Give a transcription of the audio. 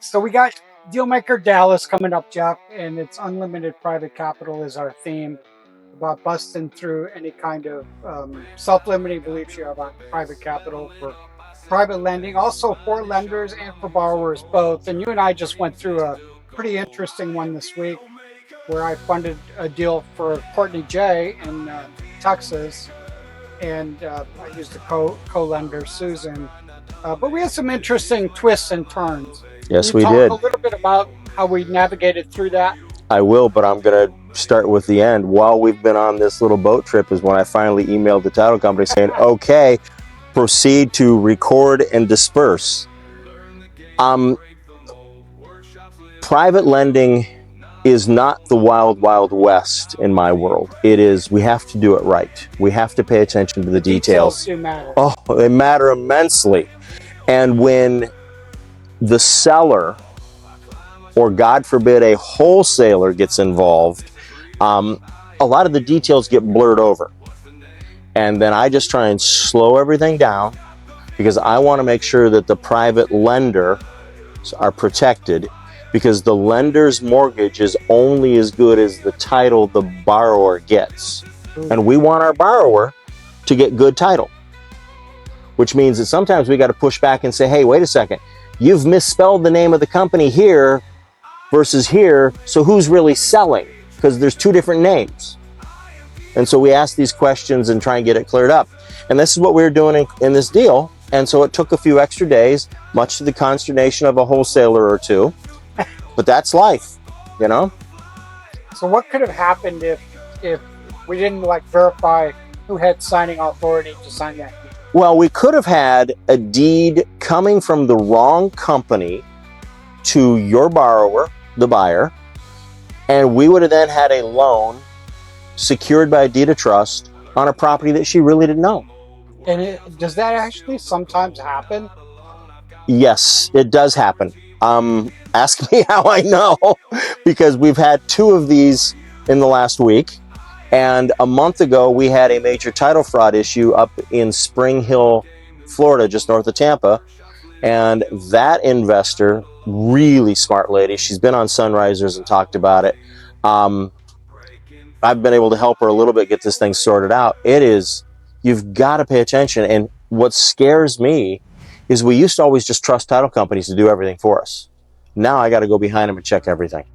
So we got Dealmaker Dallas coming up, Jeff, and it's unlimited private capital is our theme about busting through any kind of self-limiting beliefs you have on private capital for private lending, also for lenders and for borrowers both. And you and I just went through a pretty interesting one this week where I funded a deal for Courtney J in Texas, and I used a co-lender, Susan. But we had some interesting twists and turns. Yes, Can you we talk did. a little bit about how we navigated through that? I will, but I'm going to start with the end. While we've been on this little boat trip is when I finally emailed the title company saying, okay, proceed to record and disperse. Private lending is not the wild, wild west in my world. It is, we have to do it right. We have to pay attention to the details. Do matter. Oh, they matter immensely. And when the seller, or God forbid, a wholesaler gets involved, a lot of the details get blurred over. And then I just try and slow everything down because I want to make sure that the private lenders are protected, because the lender's mortgage is only as good as the title the borrower gets. And we want our borrower to get good title, which means that sometimes we got to push back and say, hey, wait a second, you've misspelled the name of the company here versus here, so who's really selling? Because there's two different names. And so we ask these questions and try and get it cleared up. And this is what we were doing in this deal. And so it took a few extra days, much to the consternation of a wholesaler or two. But that's life, you know? So what could have happened if we didn't verify who had signing authority to sign that deed? Well, we could have had a deed coming from the wrong company to your borrower, the buyer, and we would have then had a loan secured by a deed of trust on a property that she really didn't know. And does that actually sometimes happen? Yes, it does happen. Ask me how I know, because we've had two of these in the last week. And a month ago, we had a major title fraud issue up in Spring Hill, Florida, just north of Tampa. And that investor, really smart lady, she's been on Sunrisers and talked about it. I've been able to help her a little bit get this thing sorted out. It is, you've got to pay attention. And what scares me is we used to always just trust title companies to do everything for us. Now I got to go behind them and check everything.